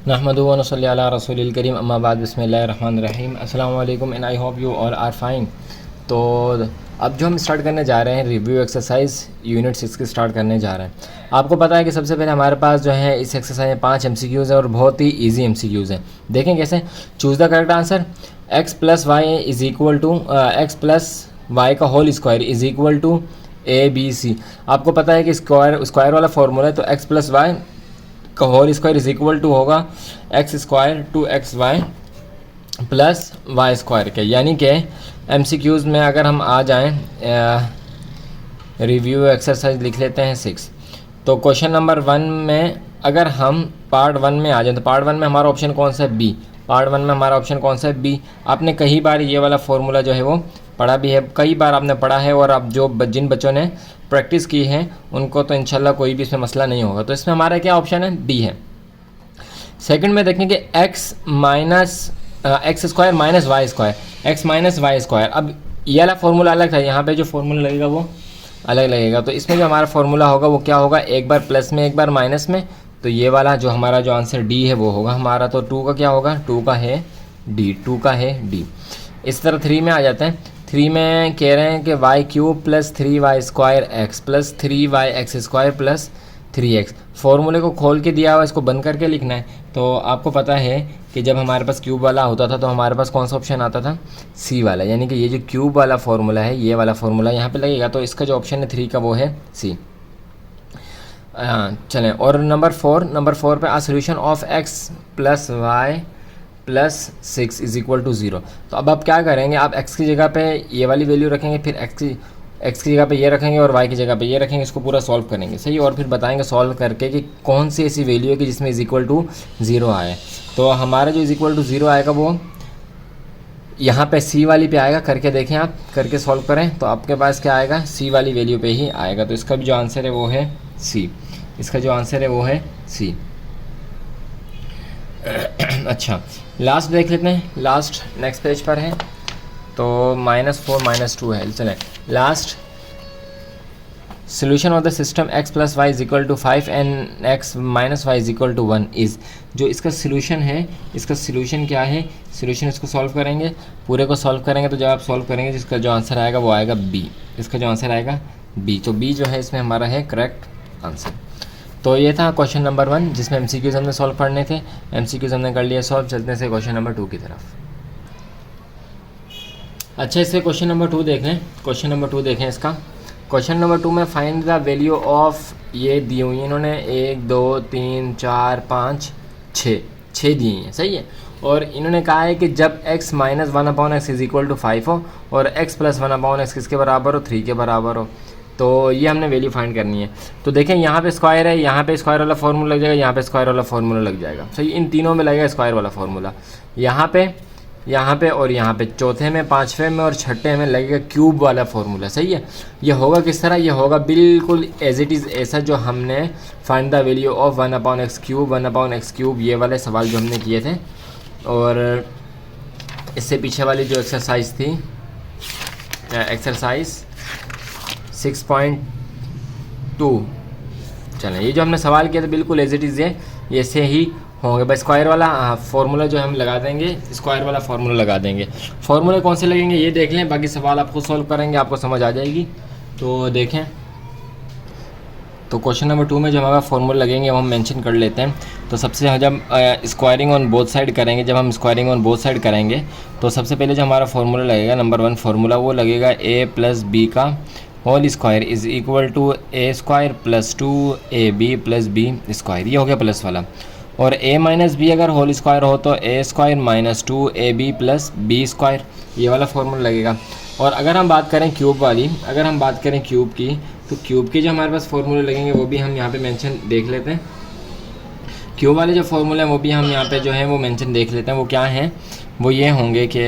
नहमदु व नसल्ली अला रसूलिल करीम अम्मा बाद बिस्मिल्लाहिर रहमानिर रहीम। अस्सलाम वालेकुम and I hope you all are fine. तो अब जो हम स्टार्ट करने जा रहे हैं रिव्यू एक्सरसाइज यूनिट 6 की स्टार्ट करने जा रहे हैं। आपको पता है कि सबसे पहले हमारे पास जो है इस एक्सरसाइज में 5 MCQs है और बहुत ही ईजी MCQs हैं। देखें कैसे। Choose the correct answer. x plus y is equal to x plus y का whole square is equal to ABC। आपको पता है कि स्क्वायर वाला फॉर्मूला है, तो x प्लस वाई का whole square is equal to होगा x square two x y plus y square के। यानी कि MCQs में अगर हम आ जाएं, रिव्यू एक्सरसाइज लिख लेते हैं 6। तो क्वेश्चन नंबर 1 में अगर हम पार्ट 1 में आ जाएं, तो पार्ट 1 में हमारा ऑप्शन कौन सा है? बी। पार्ट 1 में हमारा ऑप्शन कौन सा है? बी। आपने कई बार ये वाला फॉर्मूला जो है वो पढ़ा भी है, कई बार आपने पढ़ा है, और अब जिन बच्चों ने प्रैक्टिस की है उनको तो इंशाल्लाह कोई भी इसमें मसला नहीं होगा। तो इसमें हमारा क्या ऑप्शन है? बी है। सेकंड में देखें कि x square minus y square, x minus y square. अब ये वाला फॉर्मूला अलग था, यहाँ पे जो फॉर्मूला लगेगा वो अलग लगेगा। तो इसमें जो हमारा फॉर्मूला होगा वो क्या होगा? एक बार प्लस में एक बार माइनस में। तो ये वाला जो हमारा जो आंसर डी है वो होगा हमारा। तो 2 का क्या होगा? 2 का है डी, 2 का है डी। इस तरह 3 में आ जाते हैं। 3 में कह रहे हैं कि y cube plus 3y square x plus 3y x square plus 3x। फॉर्मूले को खोल के दिया हुआ, इसको बंद करके लिखना है। तो आपको पता है कि जब हमारे पास क्यूब वाला होता था तो हमारे पास कौन सा ऑप्शन आता था? सी वाला। यानी कि ये जो क्यूब वाला फॉर्मूला है, ये वाला फॉर्मूला यहाँ पे लगेगा। तो इसका जो ऑप्शन है 3 का वो है सी। चलें, और नंबर 4 पे a solution of x plus y plus 6 is equal to 0। तो अब आप क्या करेंगे? आप x की जगह पे ये वाली वैल्यू रखेंगे, फिर x की जगह पे ये रखेंगे और y की जगह पे ये रखेंगे। इसको पूरा सॉल्व करेंगे, सही। और फिर बताएंगे सॉल्व करके कि कौन सी ऐसी वैल्यू है कि जिसमें इज इक्वल टू 0 आए। तो हमारा जो इज इक्वल टू 0 आएगा वो यहाँ पे सी वाली पे आएगा। करके देखें, आप करके सॉल्व करें तो आपके पास क्या आएगा? सी वाली वैल्यू पे ही आएगा। तो इसका भी जो आंसर है वो है सी। इसका जो आंसर है वो है सी। अच्छा, लास्ट देख लेते हैं। लास्ट नेक्स्ट पेज पर है, तो -4 -2 है। चलें, last solution of the system x plus y is equal to 5 and x minus y is equal to 1 is. जो इसका सोल्यूशन है, इसका सोल्यूशन क्या है? सोल्यूशन इसको सॉल्व करेंगे, पूरे को सॉल्व करेंगे। तो जब आप सॉल्व करेंगे जिसका जो आंसर आएगा वो आएगा बी। इसका जो आंसर आएगा बी। तो बी जो है इसमें हमारा है करेक्ट आंसर। तो ये था क्वेश्चन नंबर 1 जिसमें MCQs हमने सॉल्व करने थे। MCQs हमने कर लिया सॉल्व। चलते से क्वेश्चन नंबर 2 की तरफ। अच्छा, इससे क्वेश्चन नंबर 2 देख लें। क्वेश्चन नंबर 2 देखें इसका। क्वेश्चन नंबर 2 में फाइंड द वैल्यू ऑफ, ये दी हुई है इन्होंने 1 2 3 4 5 6 दी हैं, सही है। और इन्होंने कहा है कि जब x minus 1/x is equal to 5 हो और x प्लस 1/x किसके बराबर हो? 3 के बराबर हो। तो ये हमने वैल्यू फाइंड करनी है। तो देखें, यहाँ पे स्क्वायर है, यहाँ पे स्क्वायर वाला फार्मूला लग जाएगा, यहाँ पे स्क्वायर वाला फार्मूला लग जाएगा, सही। इन तीनों में लगेगा स्क्वायर वाला फार्मूला। यहाँ पे और यहाँ पे, चौथे में, पाँचवें में और छठे में लगेगा क्यूब वाला फार्मूला, सही है। ये होगा किस तरह? ये होगा बिल्कुल एज इट इज़ ऐसा जो हमने find the value of 1/x cube 1/x cube, ये वाले सवाल जो हमने किए थे। और इससे पीछे वाली जो एक्सरसाइज थी, एक्सरसाइज 6.2। चलें, ये जो हमने सवाल किया था बिल्कुल एज इट इज़ ये ऐसे ही होंगे। बस स्क्वायर वाला फार्मूला जो हम लगा देंगे, स्क्वायर वाला फार्मूला लगा देंगे। फार्मूले कौन से लगेंगे ये देख लें, बाकी सवाल आप खुद सॉल्व करेंगे, आपको समझ आ जाएगी। तो देखें, तो क्वेश्चन नंबर 2 में जो हमारा फार्मूला लगेंगे वो हम मेंशन कर लेते हैं। तो सबसे जब स्क्वायरिंग ऑन बोथ साइड करेंगे, जब हम स्क्वायरिंग ऑन बोथ साइड करेंगे तो सबसे पहले जो हमारा फार्मूला लगेगा, नंबर 1 फार्मूला, वो लगेगा a प्लस बी का whole square is equal to a square plus 2ab plus b square. ये हो गया प्लस वाला। और a माइनस बी अगर होल स्क्वायर हो तो a square minus 2ab plus b square, ये वाला फार्मूला लगेगा। और अगर हम बात करें क्यूब वाली, अगर हम बात करें क्यूब की, तो क्यूब के जो हमारे पास फार्मूले लगेंगे वो भी हम यहाँ पे मेंशन देख लेते हैं। क्यूब वाले जो फार्मूले हैं वो भी हम यहाँ पे जो है वो मेंशन देख लेते हैं। वो क्या हैं? वो ये होंगे कि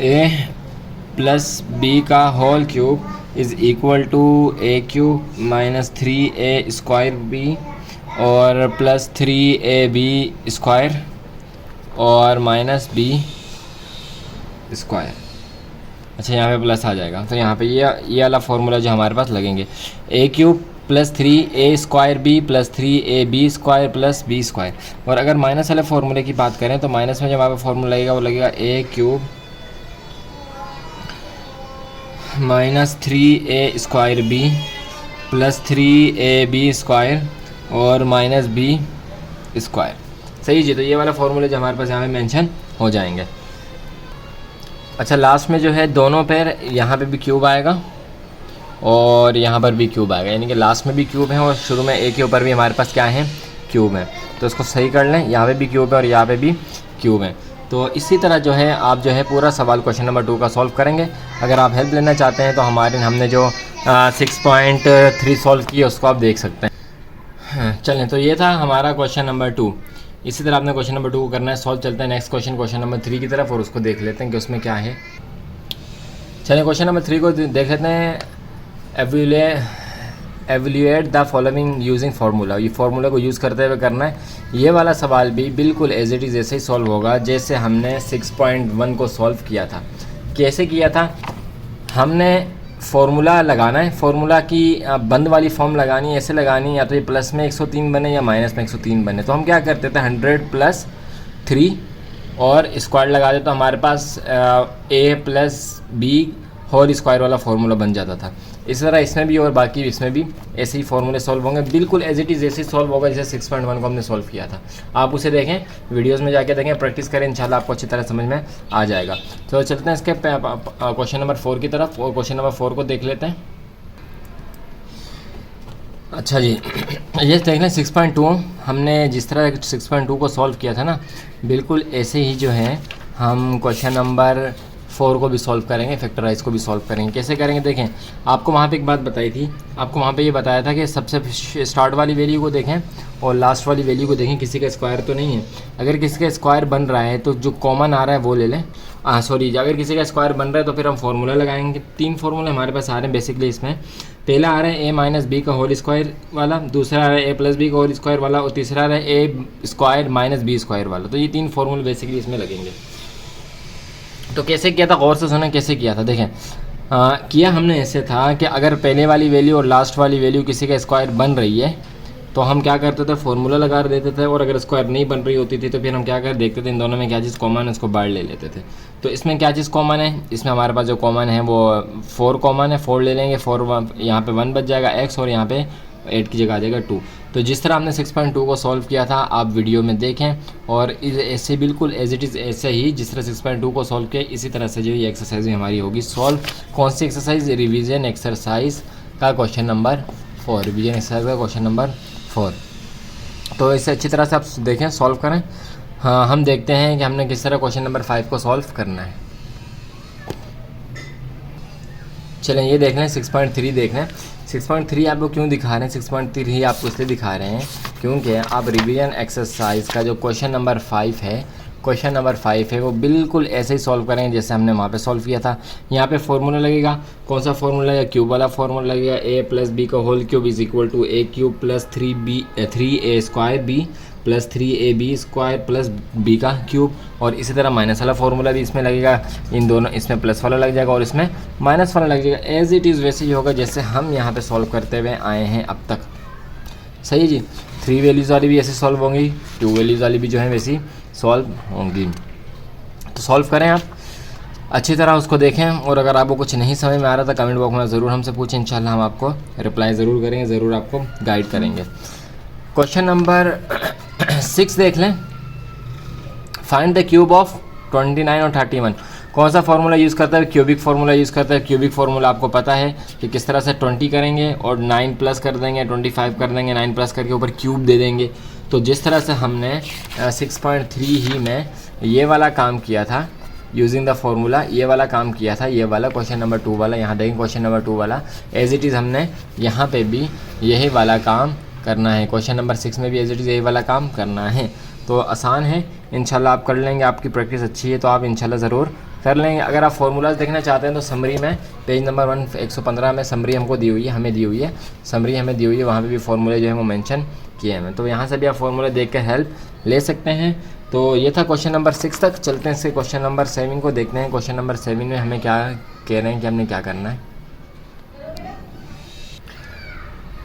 a प्लस बी का whole cube is equal to a cube minus 3a square b और प्लस 3ab स्क्वायर और माइनस b स्क्वायर। अच्छा, यहाँ पे प्लस आ जाएगा। तो यहाँ पे ये वाला फार्मूला जो हमारे पास लगेंगे, a cube +3a² plus 3ab² और अगर माइनस वाले फार्मूले की बात करें तो माइनस में जब आपका फार्मूला लगेगा वो लगेगा a³ -3a² प्लस 3ab² और -b²। सही जी, तो ये वाला फार्मूला जो हमारे पास यहाँ पे मेंशन हो जाएंगे। अच्छा, लास्ट में जो है दोनों पैर यहाँ पे भी क्यूब आएगा और यहाँ पर भी क्यूब आएगा, यानी कि लास्ट में भी क्यूब है और शुरू में ए के ऊपर भी हमारे पास क्या है, क्यूब है। तो इसको सही कर लें, यहाँ पे भी क्यूब है और यहाँ पे भी क्यूब है। तो इसी तरह जो है आप जो है पूरा सवाल क्वेश्चन नंबर 2 का सॉल्व करेंगे। अगर आप हेल्प लेना चाहते हैं तो हमने जो 6.3 सॉल्व किया उसको आप देख सकते हैं। चलें, तो ये था हमारा क्वेश्चन नंबर 2। इसी तरह आपने क्वेश्चन नंबर 2 को करना है सॉल्व। चलते हैं नेक्स्ट क्वेश्चन नंबर 3 की तरफ और उसको देख लेते हैं कि उसमें क्या है। चलिए क्वेश्चन नंबर 3 को देख लेते हैं। Evaluate the following using formula. ये फार्मूला को यूज़ करते हुए करना है। ये वाला सवाल भी बिल्कुल एज इट इज़ ऐसे ही सॉल्व होगा जैसे हमने 6.1 को सॉल्व किया था। कैसे किया था, हमने फार्मूला लगाना है, फार्मूला की बंद वाली फॉर्म लगानी है, ऐसे लगानी, या तो ये प्लस में 103 बने या माइनस में 103 बने। तो हम क्या करते थे 100 + 3 और स्क्वायर लगा देते तो हमारे पास a+b² वाला फार्मूला बन जाता था। इस तरह इसमें भी और बाकी इसमें भी ऐसे ही फार्मूले सॉल्व होंगे, बिल्कुल एज इट इज़ ऐसे ही सॉल्व होगा जैसे 6.1 को हमने सॉल्व किया था। आप उसे देखें, वीडियोस में जाके देखें, प्रैक्टिस करें, इंशाल्लाह आपको अच्छी तरह समझ में आ जाएगा। तो चलते हैं इसके क्वेश्चन नंबर 4 की तरफ और क्वेश्चन नंबर 4 को देख लेते हैं। अच्छा जी, ये देख लें 6.2 हमने जिस तरह 6.2 को सॉल्व किया था ना, बिल्कुल ऐसे ही जो है हम क्वेश्चन नंबर 4 को भी सॉल्व करेंगे, फैक्टराइज को भी सॉल्व करेंगे। कैसे करेंगे देखें, आपको वहाँ पे एक बात बताई थी, आपको वहाँ पे ये बताया था कि सबसे स्टार्ट वाली वैल्यू को देखें और लास्ट वाली वैल्यू को देखें, किसी का स्क्वायर तो नहीं है। अगर किसी का स्क्वायर बन रहा है तो जो कॉमन आ रहा है वो ले लें। अगर किसी का स्क्वायर बन रहा है तो फिर हम फार्मूला लगाएंगे। 3 फार्मूले हमारे पास आ रहे हैं बेसिकली इसमें। पहला आ रहा है a-b² वाला, दूसरा आ रहा है a+b² वाला और तीसरा आ रहा है a² - b² वाला। तो ये 3 फार्मूले बेसिकली इसमें लगेंगे। तो कैसे किया था, गौर से सुना कैसे किया था। देखें किया हमने ऐसे था कि अगर पहले वाली वैल्यू और लास्ट वाली वैल्यू किसी का स्क्वायर बन रही है तो हम क्या करते थे, फार्मूला लगा देते थे, और अगर स्क्वायर नहीं बन रही होती थी तो फिर हम क्या कर देखते थे इन दोनों में क्या चीज़ कॉमन है, उसको बाहर ले लेते थे। तो इसमें क्या चीज़ कॉमन है, इसमें हमारे पास जो कॉमन है वो 4 कॉमन है, 4 ले लेंगे, 4 यहाँ पे 1 बच जाएगा x और यहाँ पे 8 की जगह आ जाएगा 2। तो जिस तरह हमने 6.2 को सॉल्व किया था आप वीडियो में देखें, और ऐसे बिल्कुल एज इट इज़ ऐसे ही जिस तरह 6.2 को सॉल्व किया इसी तरह से जो ये एक्सरसाइज भी हमारी होगी सॉल्व। कौन सी एक्सरसाइज, रिवीजन एक्सरसाइज का क्वेश्चन नंबर 4, रिवीजन एक्सरसाइज का क्वेश्चन नंबर 4। तो इसे अच्छी तरह से आप देखें, सॉल्व करें। हाँ, हम देखते हैं कि हमने किस तरह क्वेश्चन नंबर 5 को सॉल्व करना है। चलें ये देख लें, 6.3 देख लें। 6.3 आपको क्यों दिखा रहे हैं, 6.3 आपको इसलिए दिखा रहे हैं क्योंकि आप रिवीजन एक्सरसाइज का जो क्वेश्चन नंबर 5 है वो बिल्कुल ऐसे ही सॉल्व करेंगे जैसे हमने वहाँ पे सॉल्व किया था। यहाँ पे फार्मूला लगेगा, कौन सा फार्मूला लगेगा, क्यूब वाला फार्मूला लगेगा, a+b² = a³ + 3a² plus 3ab² plus b³, और इसी तरह माइनस वाला फार्मूला भी इसमें लगेगा। इन दोनों, इसमें प्लस वाला लग जाएगा और इसमें माइनस वाला लग जाएगा। एज इट इज़ वैसे ही होगा जैसे हम यहाँ पे सॉल्व करते हुए आए हैं अब तक। सही जी, 3 वैल्यूज़ वाली भी ऐसे सॉल्व होंगी, 2 वैल्यूज़ वाली भी जो है वैसी सॉल्व होंगी। तो सॉल्व करें आप अच्छी तरह, उसको देखें, और अगर आपको कुछ नहीं समझ में आ रहा था कमेंट बॉक्स में ज़रूर हमसे पूछें, इंशाल्लाह हम आपको रिप्लाई ज़रूर करेंगे, ज़रूर आपको गाइड करेंगे। क्वेश्चन नंबर 6 देख लें। फाइंड द क्यूब ऑफ 29 और 31। कौन सा फार्मूला यूज़ करता है, क्यूबिक फार्मूला यूज़ करता है। क्यूबिक फार्मूला आपको पता है कि किस तरह से 20 करेंगे और 9 प्लस कर देंगे, 25 कर देंगे, 9 प्लस करके ऊपर क्यूब दे देंगे। तो जिस तरह से हमने 6.3 ही में ये वाला काम किया था यूजिंग द फार्मूला, ये वाला काम किया था, ये वाला क्वेश्चन नंबर 2 वाला, यहाँ देखें क्वेश्चन नंबर 2 वाला एज इट इज़ हमने यहाँ पे भी यही वाला काम करना है। क्वेश्चन नंबर 6 में भी एज इट इज़ यही वाला काम करना है। तो आसान है, इंशाल्लाह आप कर लेंगे, आपकी प्रैक्टिस अच्छी है तो आप इंशाल्लाह ज़रूर कर लेंगे। अगर आप फार्मूलाज देखना चाहते हैं तो समरी में पेज नंबर 115 में समरी हमको दी हुई है, समरी हमें दी हुई है, वहाँ पे भी फार्मूले जो है वो मेंशन किए हैं। तो यहाँ से भी आप फार्मूले देख कर हेल्प ले सकते हैं। तो ये था क्वेश्चन नंबर 6 तक। चलते हैं इससे क्वेश्चन नंबर 7 को देखते हैं। क्वेश्चन नंबर 7 में हमें क्या कह रहे हैं कि हमने क्या करना है।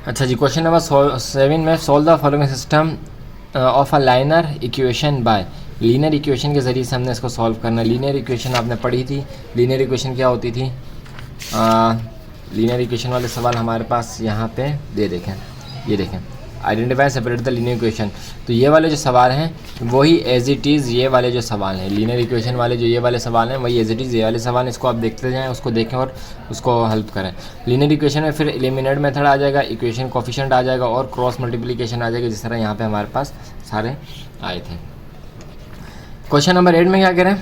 अच्छा जी, क्वेश्चन नंबर 7 में solve the following system of a liner equation by. Linear equation के ज़रिए से हमने इसको सॉल्व करना है। लीनियर इक्वेशन आपने पढ़ी थी। लीनियर इक्वेशन क्या होती थी? लीनियर इक्वेशन वाले सवाल हमारे पास यहाँ पे दे देखें, ये देखें, identify separate the linear equation. तो ये वाले जो सवाल हैं वही एज इट इज़ ये वाले जो सवाल हैं, लीनियर इक्वेशन वाले जो ये वाले सवाल हैं वही एज इट इज़ ये वाले सवाल हैं। इसको आप देखते जाएं, उसको देखें और उसको हेल्प करें। लीनियर इक्वेशन में फिर एलिमिनेट मेथड आ जाएगा, इक्वेशन कोफिशिएंट आ जाएगा और क्रॉस मल्टीप्लिकेशन आ जाएगा, जिस तरह यहाँ पे हमारे पास सारे आए थे। क्वेश्चन नंबर 8 में क्या करें?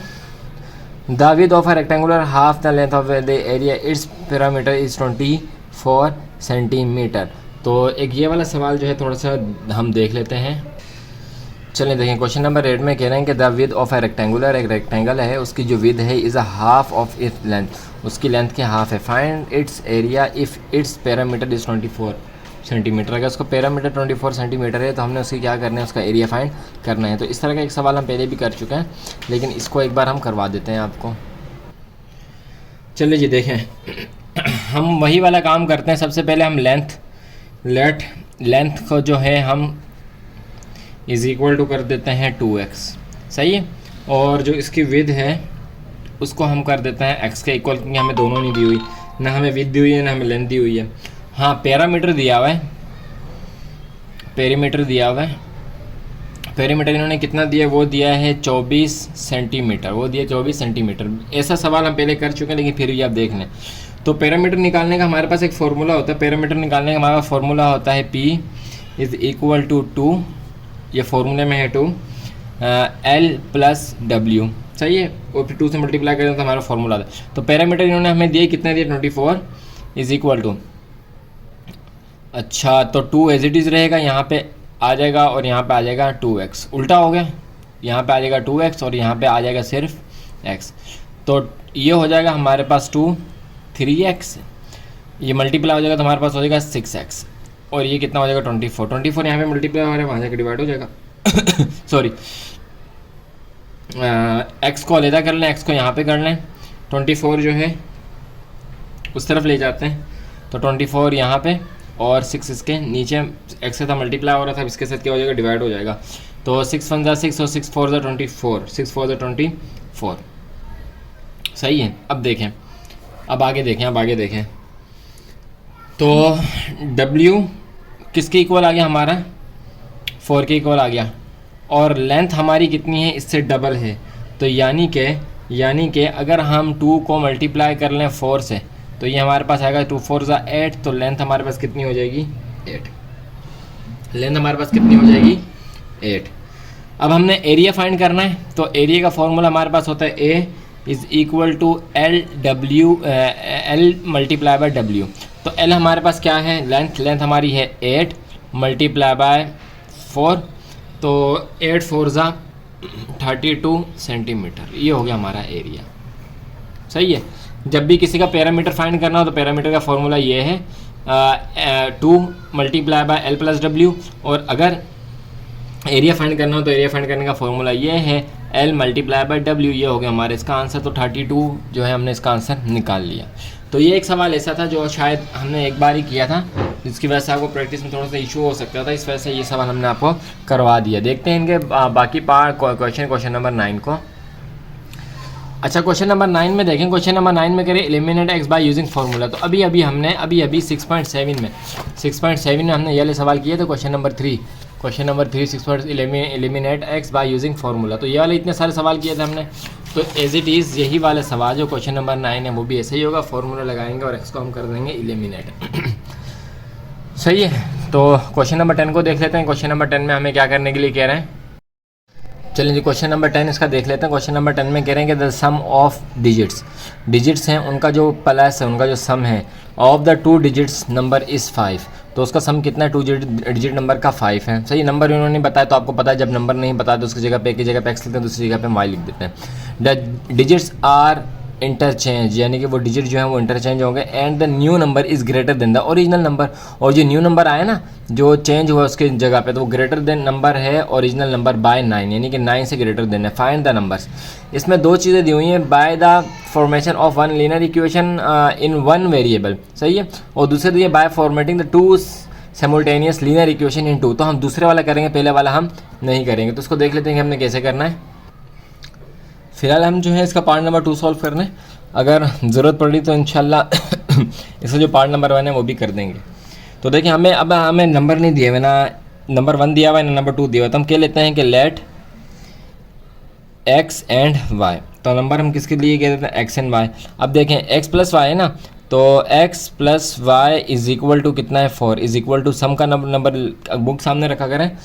The width of a rectangular half the length of the area it's parameter is 24 centimetre. तो एक ये वाला सवाल जो है थोड़ा सा हम देख लेते हैं। चलें देखें, क्वेश्चन नंबर 8 में कह रहे हैं कि the width of a rectangular, एक रेक्टेंगल है, उसकी जो विड्थ है is a half of its length, उसकी लेंथ के हाफ है। Find its area if it's parameter is 24 centimetre. अगर उसका पैरामीटर 24 सेंटीमीटर है तो हमने उसकी क्या करना है, उसका एरिया फाइंड करना है। तो इस तरह का एक सवाल हम पहले भी कर चुके हैं, लेकिन इसको एक बार हम करवा देते हैं आपको। चलिए जी देखें, हम वही वाला काम करते हैं। सबसे पहले हम लेंथ को जो है हम इज़ इक्वल टू कर देते हैं 2x, सही है। और जो इसकी विड्थ है उसको हम कर देते हैं x के इक्वल, क्योंकि हमें दोनों नहीं दी हुई, ना हमें विड्थ दी हुई है ना हमें लेंथ दी हुई है। हाँ, पैरामीटर दिया हुआ है, पेरीमीटर दिया हुआ है। पेरीमीटर इन्होंने कितना दिया? वो दिया है 24 सेंटीमीटर, वो दिया 24 सेंटीमीटर। ऐसा सवाल हम पहले कर चुके हैं, लेकिन फिर भी आप देख लें। तो पैरामीटर निकालने का हमारे पास एक फार्मूला होता है। पैरामीटर निकालने का हमारा फार्मूला होता है P इज़ इक्वल टू 2, ये फार्मूले में है 2 L प्लस W, सही है। और फिर 2 से मल्टीप्लाई करें तो हमारा फार्मूला आता है। तो पैरामीटर इन्होंने हमें दिए, कितना दिया? 24 इज़ इक्वल टू, अच्छा तो 2 एज इट इज़ रहेगा, यहाँ पे आ जाएगा और यहाँ पे आ जाएगा 2x, उल्टा हो गया, यहाँ पे आ जाएगा 2x और यहाँ पे आ जाएगा सिर्फ x। तो ये हो जाएगा हमारे पास 3x, ये मल्टीप्लाई हो जाएगा तो हमारे पास हो जाएगा 6x, और ये कितना हो जाएगा 24 यहाँ पे मल्टीप्लाई हो रहा है, वहाँ जाकर डिवाइड हो जाएगा सॉरी, x को अलहदा कर लें, x को यहाँ पे कर लें, 24 जो है उस तरफ ले जाते हैं, तो 24 यहाँ पे और 6 इसके नीचे, x से था मल्टीप्लाई हो रहा था, इसके साथ क्या हो जाएगा? डिवाइड हो जाएगा। तो 6 1 6 और 6 4 24, 6 4 24, सही है। अब देखें, अब आगे देखें, तो W किसके इक्वल आ गया? हमारा 4 के इक्वल आ गया, और लेंथ हमारी कितनी है? इससे डबल है। तो यानी कि अगर हम 2 को मल्टीप्लाई कर लें 4 से, तो ये हमारे पास आएगा 2 4 8, तो लेंथ हमारे पास कितनी हो जाएगी? 8। लेंथ हमारे पास कितनी हो जाएगी? 8। अब हमने एरिया फाइंड करना है, तो एरिया का फॉर्मूला हमारे पास होता है A is equal to L multiply by W। तो L हमारे पास क्या है? लेंथ हमारी है 8 मल्टीप्लाई बाय 4, तो 8 4 32 सेंटीमीटर, ये हो गया हमारा एरिया, सही है। जब भी किसी का पैरामीटर फाइंड करना हो तो पैरामीटर का फॉर्मूला ये है 2 multiply by L plus W, और अगर एरिया फाइंड करना हो तो एरिया फाइंड करने का फॉर्मूला ये है L मल्टीप्लाई बाय W। ये हो गया हमारे इसका आंसर। तो 32 जो है हमने इसका आंसर निकाल लिया। तो ये एक सवाल ऐसा था जो शायद हमने एक बार ही किया था, जिसकी वजह से आपको प्रैक्टिस में थोड़ा सा इशू हो सकता था, इस वजह से ये सवाल हमने आपको करवा दिया। देखते हैं इनके बाकी पार्ट क्वेश्चन नंबर 9 को। अच्छा, क्वेश्चन नंबर 9 में देखें, क्वेश्चन नंबर 9 में करें eliminate x by using formula. तो अभी हमने 6.7 में हमने ये वाले सवाल किए थे। Question number 3 eliminate x by using formula. तो ये वाले इतने सारे सवाल किए थे हमने। तो एज इट इज़ यही वाले सवाल जो क्वेश्चन नंबर 9 है वो भी ऐसे ही होगा, फार्मूला लगाएंगे और x को हम कर देंगे एलिमिनेट सही है। तो क्वेश्चन नंबर 10 को देख लेते हैं। क्वेश्चन नंबर 10 में हमें क्या करने के लिए कह रहे हैं? चलिए जी, क्वेश्चन नंबर 10 इसका देख लेते हैं। क्वेश्चन नंबर 10 में कह रहे हैं कि द सम ऑफ डिजिट्स हैं, उनका जो प्लस है, उनका जो सम है, of the 2 digits number is 5। तो उसका सम कितना है? 2 डिजिट नंबर का 5 है, सही। नंबर उन्होंने बताया, तो आपको पता है जब नंबर नहीं बताया तो उसकी जगह पे एक की जगह पे x लिखते हैं, दूसरी जगह पे y लिख देते हैं। द डिजिट्स आर इंटरचेंज, यानी कि वो डिजिट जो है वो इंटरचेंज होंगे। And the new number is greater than the original number, और जो न्यू नंबर आया ना, जो चेंज हुआ उसके जगह पे, तो वो ग्रेटर देन नंबर है ओरिजिनल नंबर बाय 9, यानी कि 9 से ग्रेटर देन है। Find the numbers. इसमें 2 चीज़ें दी हुई हैं, by the formation of one linear equation in one variable, सही है, और दूसरी दी है by formatting the 2 simultaneous linear equation in two, तो हम दूसरे वाला करेंगे, पहले वाला हम नहीं करेंगे। तो उसको देख लेते हैं कि हमने कैसे करना है। फिलहाल हम जो है इसका पार्ट नंबर 2 सॉल्व करना है, अगर ज़रूरत पड़ी तो इंशाल्लाह इसका जो पार्ट नंबर 1 है वो भी कर देंगे। तो देखिए हमें नंबर नहीं दिए हुए, ना नंबर 1 दिया हुआ है ना नंबर 2 दिया हुआ है, तो हम कह लेते हैं कि लेट x एंड y। तो नंबर हम किसके लिए कह देते हैं, x एंड y। अब देखें x प्लस वाई है ना, तो x plus y is equal to कितना है 4, इज इक्वल टू सम का नंबर बुक सामने रखा करें।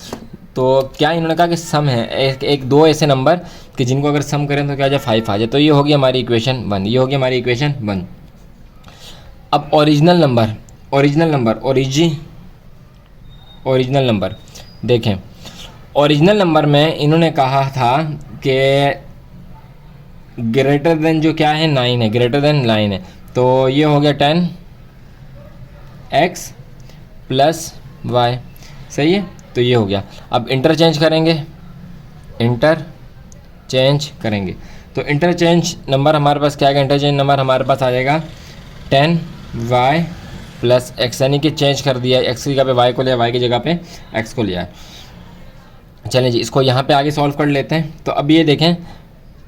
तो क्या इन्होंने कहा कि सम है एक दो ऐसे नंबर कि जिनको अगर सम करें तो क्या आ जाए 5 आ जाए। तो ये होगी हमारी इक्वेशन 1, ये होगी हमारी इक्वेशन 1। अब ओरिजिनल नंबर देखें, ओरिजिनल नंबर में इन्होंने कहा था कि ग्रेटर देन जो क्या है 9 है, ग्रेटर देन 9 है। तो ये हो गया 10x प्लस वाई, सही है। तो ये हो गया। अब इंटरचेंज करेंगे, तो इंटरचेंज नंबर हमारे पास क्या आएगा, इंटरचेंज नंबर हमारे पास आ जाएगा 10y प्लस x, यानी कि चेंज कर दिया, x की जगह पे y को लिया, y की जगह पे x को लिया। चलें जी, इसको यहाँ पे आगे सॉल्व कर लेते हैं। तो अब ये देखें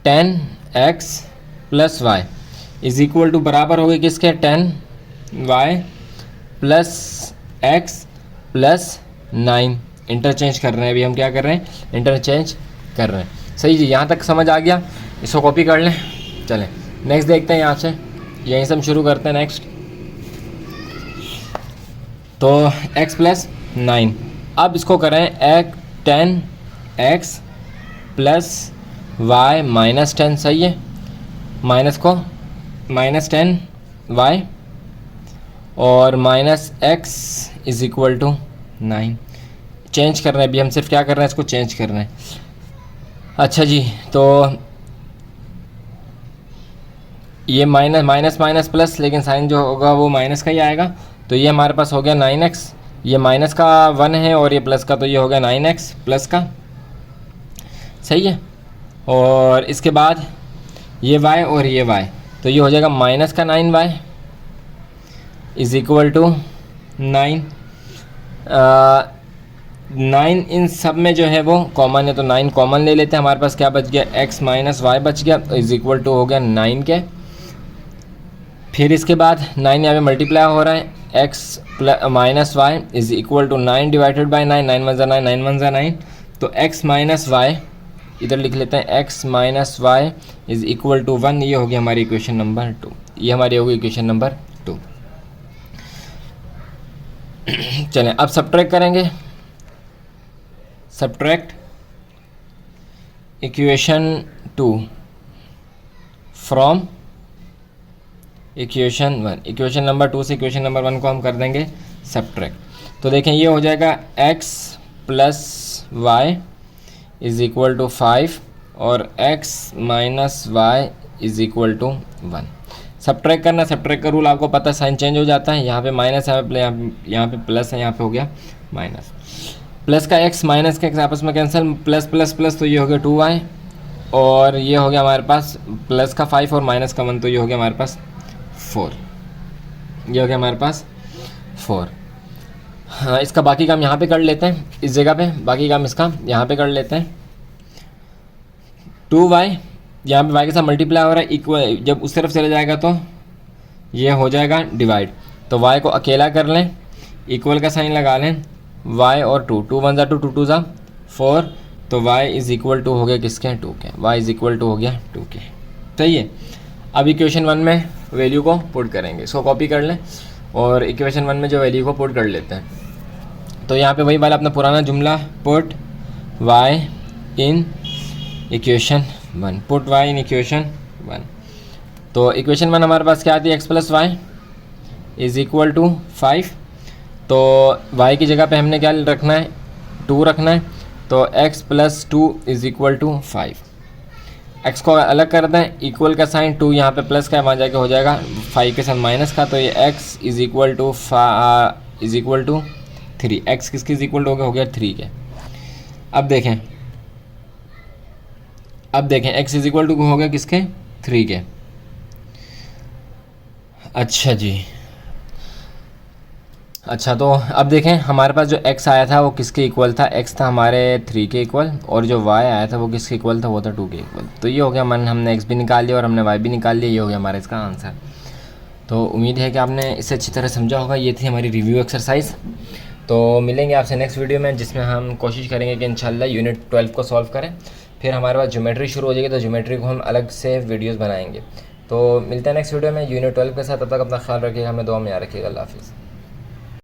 10x plus y is equal to बराबर हो गए किसके, 10y plus x plus 9। Interchange कर रहे हैं, अभी हम क्या कर रहे हैं, इंटरचेंज कर रहे हैं। सही जी, यहाँ तक समझ आ गया, इसको कॉपी कर लें। चलें नेक्स्ट देखते हैं, यहाँ से यहीं से हम शुरू करते हैं नेक्स्ट। तो x प्लस 9, अब इसको करें 10x प्लस y माइनस 10, सही है। माइनस को माइनस 10y और minus x is equal to 9। Change कर रहे हैं, अभी हम सिर्फ क्या कर रहे हैं, इसको चेंज कर रहे हैं। अच्छा जी, तो ये माइनस माइनस प्लस, लेकिन साइन जो होगा वो माइनस का ही आएगा। तो ये हमारे पास हो गया 9x, ये माइनस का 1 है और ये प्लस का, तो ये हो गया 9x प्लस का, सही है। और इसके बाद ये y और ये y, तो ये हो जाएगा माइनस का 9y इज इक्वल टू 9। 9 इन सब में जो है वो कॉमन है, तो 9 कॉमन ले लेते हैं। हमारे पास क्या बच गया, x माइनस वाई बच गया, इज इक्वल टू हो गया 9 के। फिर इसके बाद 9 यहाँ पे मल्टीप्लाई हो रहा है, x minus y is equal to 9 divided by 9, 9 1 9, 9 1 9। तो x माइनस वाई इधर लिख लेते हैं, x minus y is equal to 1। ये होगी हमारी इक्वेशन नंबर 2, ये हमारी होगी इक्वेशन नंबर 2। चलें अब सब्ट्रैक्ट करेंगे, subtract equation 2 from equation 1। Equation number 2 से इक्वेशन नंबर 1 को हम कर देंगे सब्ट्रैक्ट। तो देखें ये हो जाएगा x plus y is equal to 5 और x minus y is equal to 1। Subtract करना, सब्ट्रैक्ट का रूल आपको पता है, साइन चेंज हो जाता है। यहाँ पे माइनस है, यहाँ पे प्लस है, यहाँ पे हो गया माइनस। प्लस का x माइनस का x आपस में कैंसिल, प्लस प्लस प्लस, तो ये हो गया 2y और ये हो गया हमारे पास प्लस का 5 और माइनस का 1, तो ये हो गया हमारे पास 4। ये हो गया हमारे पास 4। हाँ, इसका बाकी काम यहाँ पे कर लेते हैं, इस जगह पे बाकी काम इसका यहाँ पे कर लेते हैं। 2y यहाँ पे y के साथ मल्टीप्लाई हो रहा है, इक्वल जब उस तरफ चला जाएगा तो ये हो जाएगा डिवाइड। तो y को अकेला कर लें, इक्वल का साइन लगा लें, y और 2, 2 1 2, 2 2 4, तो y इज़ इक्वल टू हो गया किसके, 2 के। y इज़ इक्वल टू हो गया 2 के, सही है। अब इक्वेशन 1 में वैल्यू को पुट करेंगे, इसको कॉपी कर लें और इक्वेशन 1 में जो वैल्यू को पुट कर लेते हैं। तो यहाँ पे वही वाला अपना पुराना जुमला, put y in equation 1, put y in equation 1। तो इक्वेशन 1 हमारे पास क्या आती है, x plus y is equal to 5। तो y की जगह पे हमने क्या रखना है, 2 रखना है। तो x plus 2 is equal to 5। x को अलग कर दें, इक्वल का साइन 2 यहाँ पे प्लस का है, वहाँ जाके हो जाएगा 5 के साथ माइनस का, तो ये x is equal to 3। x किसके इज़ इक्वल हो गया 3 के। अब देखें x इज़ इक्वल टू हो गया किसके, 3 के। अच्छा जी, अच्छा, तो अब देखें हमारे पास जो x आया था वो किसके इक्वल था, x था हमारे 3 के इक्वल, और जो y आया था वो किसके इक्वल था, वो था 2 के इक्वल। तो ये हो गया, हमने x भी निकाल लिया और हमने y भी निकाल लिया, ये हो गया हमारा इसका आंसर। तो उम्मीद है कि आपने इसे अच्छी तरह समझा होगा। ये थी हमारी रिव्यू एक्सरसाइज। तो मिलेंगे आपसे नेक्स्ट वीडियो में, जिसमें हम कोशिश करेंगे कि इंशाल्लाह यूनिट 12 को सॉल्व करें। फिर हमारे पास ज्योमेट्री शुरू हो जाएगी, तो ज्योमेट्री को हम अलग से वीडियोज़ बनाएंगे। तो मिलते हैं नेक्स्ट वीडियो में यूनिट 12 के साथ। तब तक अपना ख्याल रखिएगा, हमें दुआ में याद रखिएगा। अल्लाह हाफ़िज़।